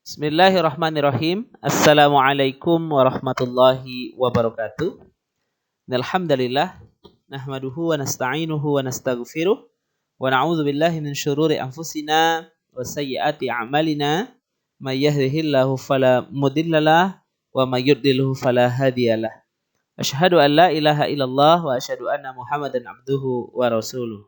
Bismillahirrahmanirrahim. Assalamualaikum warahmatullahi wabarakatuh. Alhamdulillah nahmaduhu wa nasta'inuhu wa nastaghfiruh wa na'udzu billahi min syururi anfusina wa sayyiati a'malina may yahdihillahu fala mudhillalah wa may yudlilhu fala hadiyalah. Asyhadu an la ilaha illallah wa asyhadu anna Muhammadan abduhu wa rasuluh.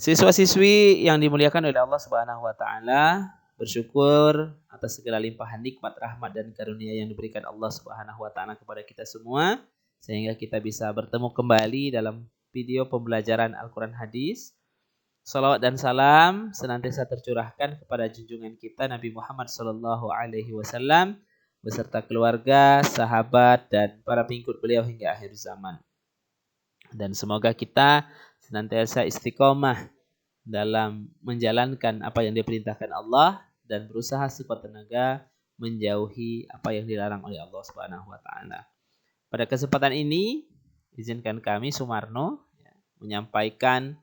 Siswa-siswi yang dimuliakan oleh Allah Subhanahu wa taala, bersyukur atas segala limpahan nikmat, rahmat dan karunia yang diberikan Allah Subhanahu wa taala kepada kita semua sehingga kita bisa bertemu kembali dalam video pembelajaran Al-Qur'an Hadis. Salawat dan salam senantiasa tercurahkan kepada junjungan kita Nabi Muhammad sallallahu alaihi wasallam beserta keluarga, sahabat dan para pengikut beliau hingga akhir zaman. Dan semoga kita senantiasa istiqomah dalam menjalankan apa yang diperintahkan Allah dan berusaha sekuat tenaga menjauhi apa yang dilarang oleh Allah Subhanahu wa taala. Pada kesempatan ini izinkan kami Sumarno menyampaikan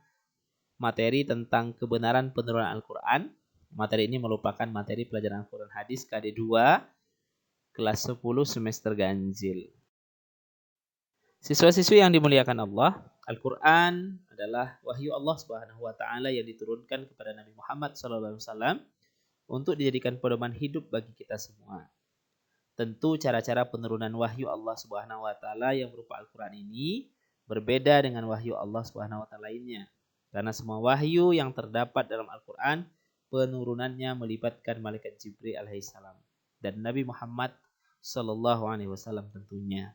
materi tentang kebenaran penurunan Al-Qur'an. Materi ini merupakan materi pelajaran Al-Qur'an Hadis KD2 kelas 10 semester ganjil. Siswa-siswi yang dimuliakan Allah, Al-Quran adalah wahyu Allah Subhanahu wa taala yang diturunkan kepada Nabi Muhammad SAW untuk dijadikan pedoman hidup bagi kita semua. Tentu cara-cara penurunan wahyu Allah Subhanahu wa taala yang berupa Al-Quran ini berbeda dengan wahyu Allah Subhanahu wa taala lainnya. Karena semua wahyu yang terdapat dalam Al-Quran penurunannya melibatkan malaikat Jibril alaihissalam dan Nabi Muhammad SAW tentunya.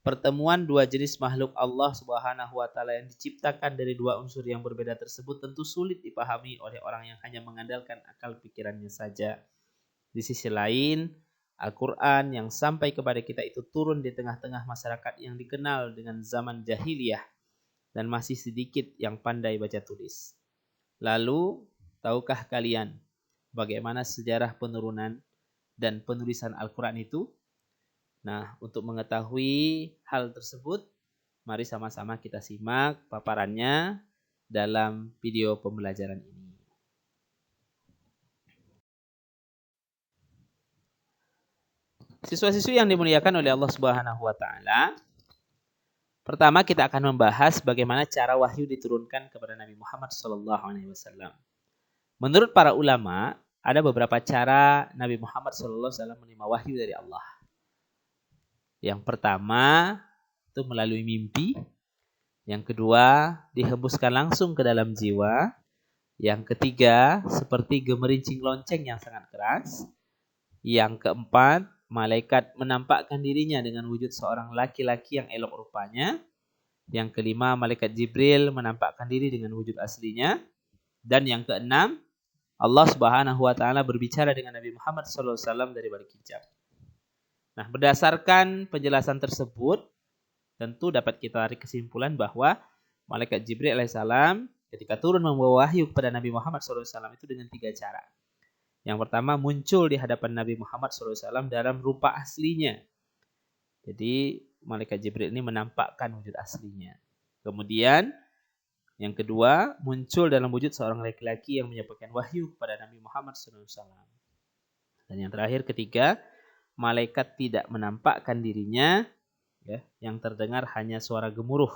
Pertemuan dua jenis makhluk Allah Subhanahu wa taala yang diciptakan dari dua unsur yang berbeda tersebut tentu sulit dipahami oleh orang yang hanya mengandalkan akal pikirannya saja. Di sisi lain, Al-Qur'an yang sampai kepada kita itu turun di tengah-tengah masyarakat yang dikenal dengan zaman jahiliyah dan masih sedikit yang pandai baca tulis. Lalu, tahukah kalian bagaimana sejarah penurunan dan penulisan Al-Qur'an itu? Nah, untuk mengetahui hal tersebut, mari sama-sama kita simak paparannya dalam video pembelajaran ini. Siswa-siswi yang dimuliakan oleh Allah Subhanahu wa taala, pertama kita akan membahas bagaimana cara wahyu diturunkan kepada Nabi Muhammad SAW. Menurut para ulama, ada beberapa cara Nabi Muhammad SAW menerima wahyu dari Allah. Yang pertama itu melalui mimpi. Yang kedua dihembuskan langsung ke dalam jiwa. Yang ketiga seperti gemerincing lonceng yang sangat keras. Yang keempat malaikat menampakkan dirinya dengan wujud seorang laki-laki yang elok rupanya. Yang kelima malaikat Jibril menampakkan diri dengan wujud aslinya. Dan yang keenam Allah Subhanahu wa taala berbicara dengan Nabi Muhammad SAW dari balik hijab. Nah, berdasarkan penjelasan tersebut, tentu dapat kita tarik kesimpulan bahwa malaikat Jibril alaihissalam ketika turun membawa wahyu kepada Nabi Muhammad SAW itu dengan 3 cara. Yang pertama muncul di hadapan Nabi Muhammad SAW dalam rupa aslinya. Jadi malaikat Jibril ini menampakkan wujud aslinya. Kemudian yang kedua muncul dalam wujud seorang laki-laki yang menyampaikan wahyu kepada Nabi Muhammad SAW. Dan yang terakhir ketiga, malaikat tidak menampakkan dirinya, yang terdengar hanya suara gemuruh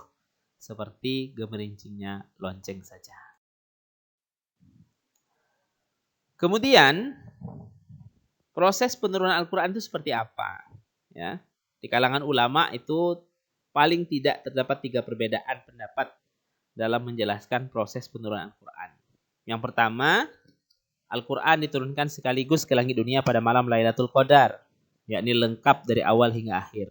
seperti gemerincingnya lonceng saja. Kemudian proses penurunan Al-Quran itu seperti apa? Ya, di kalangan ulama itu paling tidak terdapat 3 perbedaan pendapat dalam menjelaskan proses penurunan Al-Quran. Yang pertama, Al-Quran diturunkan sekaligus ke langit dunia pada malam Lailatul Qadar, yakni lengkap dari awal hingga akhir.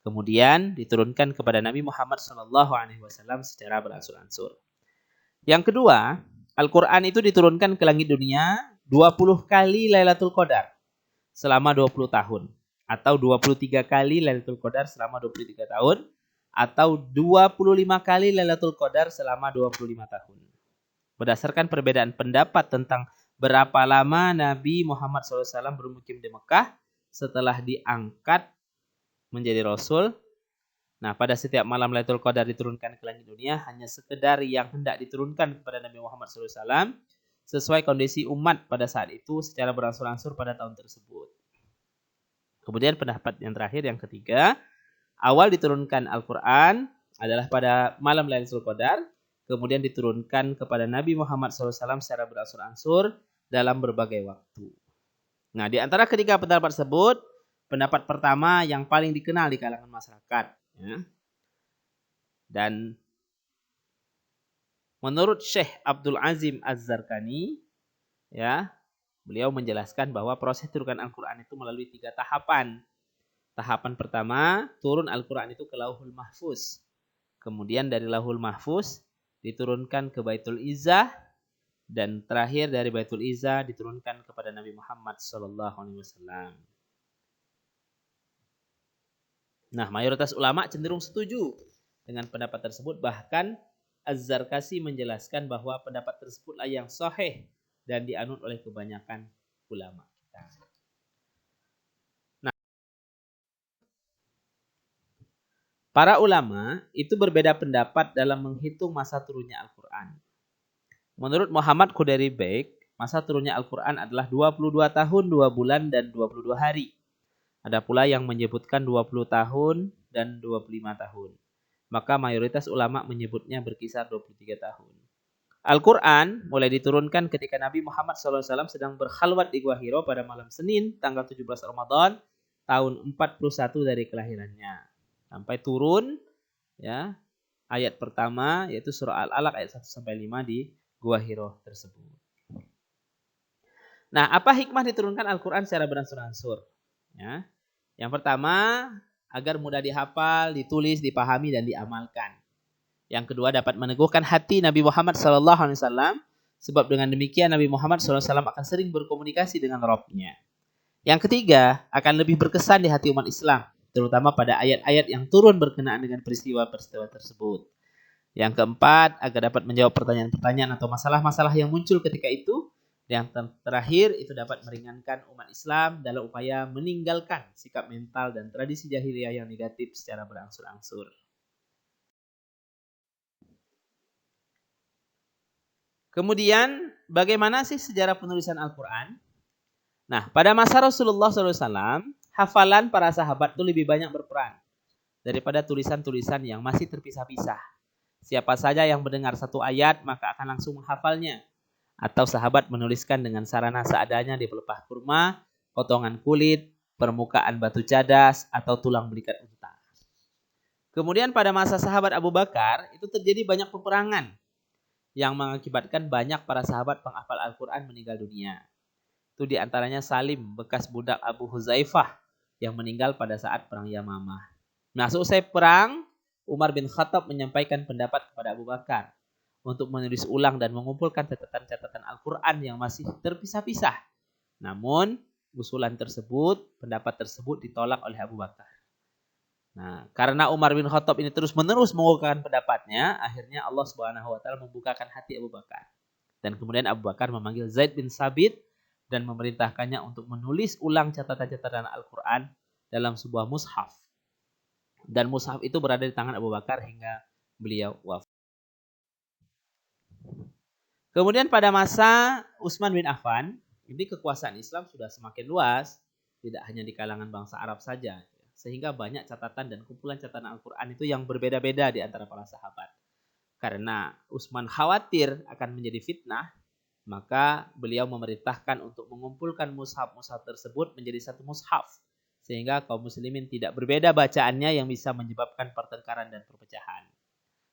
Kemudian diturunkan kepada Nabi Muhammad SAW secara beransur-ansur. Yang kedua, Al-Quran itu diturunkan ke langit dunia 20 kali Lailatul Qadar selama 20 tahun. Atau 23 kali Lailatul Qadar selama 23 tahun. Atau 25 kali Lailatul Qadar selama 25 tahun. Berdasarkan perbedaan pendapat tentang berapa lama Nabi Muhammad SAW bermukim di Mekah setelah diangkat menjadi Rasul. Nah, pada setiap malam Lailatul Qadar diturunkan ke langit dunia hanya sekedar yang hendak diturunkan kepada Nabi Muhammad SAW sesuai kondisi umat pada saat itu secara berangsur-angsur pada tahun tersebut. Kemudian pendapat yang terakhir, yang ketiga, awal diturunkan Al-Quran adalah pada malam Lailatul Qadar, kemudian diturunkan kepada Nabi Muhammad SAW secara berangsur-angsur dalam berbagai waktu. Nah, di antara ketiga pendapat tersebut, pendapat pertama yang paling dikenal di kalangan masyarakat, ya. Dan menurut Syekh Abdul Azim Az-Zarkani, ya, beliau menjelaskan bahwa proses turunkan Al-Quran itu melalui 3 tahapan. Tahapan pertama, turun Al-Quran itu ke Lauhul Mahfuz. Kemudian dari Lauhul Mahfuz diturunkan ke Baitul Izzah. Dan terakhir dari Baitul Izzah diturunkan kepada Nabi Muhammad SAW. Nah, mayoritas ulama cenderung setuju dengan pendapat tersebut. Bahkan Az-Zarkasi menjelaskan bahwa pendapat tersebutlah yang sahih dan dianut oleh kebanyakan ulama kita. Nah, para ulama itu berbeda pendapat dalam menghitung masa turunnya Al-Quran. Menurut Muhammad Qudari Beg, masa turunnya Al-Quran adalah 22 tahun, 2 bulan, dan 22 hari. Ada pula yang menyebutkan 20 tahun dan 25 tahun. Maka mayoritas ulama menyebutnya berkisar 23 tahun. Al-Quran mulai diturunkan ketika Nabi Muhammad SAW sedang berkhalwat di Gua Hiro pada malam Senin, tanggal 17 Ramadan, tahun 41 dari kelahirannya. Sampai turun, ya, ayat pertama, yaitu surah Al-Alaq ayat 1-5 di Gua Hiro tersebut. Nah, apa hikmah diturunkan Al-Quran secara berangsur-angsur? Ya. Yang pertama, agar mudah dihafal, ditulis, dipahami, dan diamalkan. Yang kedua, dapat meneguhkan hati Nabi Muhammad SAW, sebab dengan demikian Nabi Muhammad SAW akan sering berkomunikasi dengan Rabb-Nya. Yang ketiga, akan lebih berkesan di hati umat Islam, terutama pada ayat-ayat yang turun berkenaan dengan peristiwa-peristiwa tersebut. Yang keempat, agar dapat menjawab pertanyaan-pertanyaan atau masalah-masalah yang muncul ketika itu. Yang terakhir, itu dapat meringankan umat Islam dalam upaya meninggalkan sikap mental dan tradisi jahiliyah yang negatif secara berangsur-angsur. Kemudian, bagaimana sih sejarah penulisan Al-Quran? Nah, pada masa Rasulullah SAW, hafalan para sahabat itu lebih banyak berperan daripada tulisan-tulisan yang masih terpisah-pisah. Siapa saja yang mendengar satu ayat, maka akan langsung menghafalnya. Atau sahabat menuliskan dengan sarana seadanya di pelepah kurma, potongan kulit, permukaan batu cadas, atau tulang belikat unta. Kemudian pada masa sahabat Abu Bakar, itu terjadi banyak peperangan yang mengakibatkan banyak para sahabat penghafal Al-Quran meninggal dunia. Itu diantaranya Salim, bekas budak Abu Huzaifah, yang meninggal pada saat perang Yamamah. Nah, selesai perang, Umar bin Khattab menyampaikan pendapat kepada Abu Bakar untuk menulis ulang dan mengumpulkan catatan-catatan Al-Quran yang masih terpisah-pisah. Namun, usulan tersebut, pendapat tersebut ditolak oleh Abu Bakar. Nah, karena Umar bin Khattab ini terus-menerus mengukuhkan pendapatnya, akhirnya Allah Subhanahu wa taala membukakan hati Abu Bakar. Dan kemudian Abu Bakar memanggil Zaid bin Sabit dan memerintahkannya untuk menulis ulang catatan-catatan Al-Quran dalam sebuah mushaf. Dan mushaf itu berada di tangan Abu Bakar hingga beliau wafat. Kemudian pada masa Utsman bin Affan, ini kekuasaan Islam sudah semakin luas, tidak hanya di kalangan bangsa Arab saja. Sehingga banyak catatan dan kumpulan catatan Al-Quran itu yang berbeda-beda di antara para sahabat. Karena Utsman khawatir akan menjadi fitnah, maka beliau memerintahkan untuk mengumpulkan mushaf-mushaf tersebut menjadi satu mushaf. Sehingga kaum muslimin tidak berbeda bacaannya yang bisa menyebabkan pertengkaran dan perpecahan.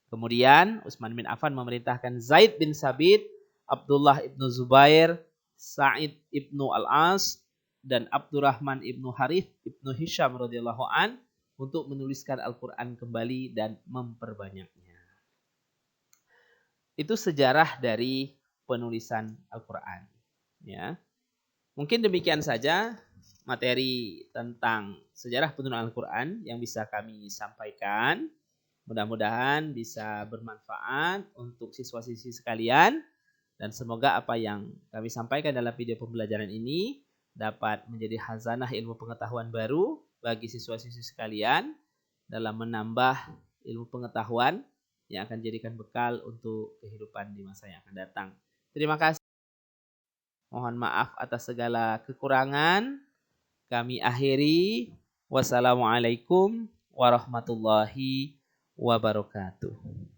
Kemudian Utsman bin Affan memerintahkan Zaid bin Sabit, Abdullah ibnu Zubair, Sa'id ibnu Al-As, dan Abdurrahman ibnu Harith ibnu Hisham radhiyallahu an untuk menuliskan Al-Quran kembali dan memperbanyaknya. Itu sejarah dari penulisan Al-Quran. Ya, mungkin demikian saja materi tentang sejarah penulisan Al-Quran yang bisa kami sampaikan. Mudah-mudahan bisa bermanfaat untuk siswa-siswi sekalian. Dan semoga apa yang kami sampaikan dalam video pembelajaran ini dapat menjadi khazanah ilmu pengetahuan baru bagi siswa-siswi sekalian dalam menambah ilmu pengetahuan yang akan jadikan bekal untuk kehidupan di masa yang akan datang. Terima kasih. Mohon maaf atas segala kekurangan. Kami akhiri. Wassalamualaikum warahmatullahi wabarakatuh.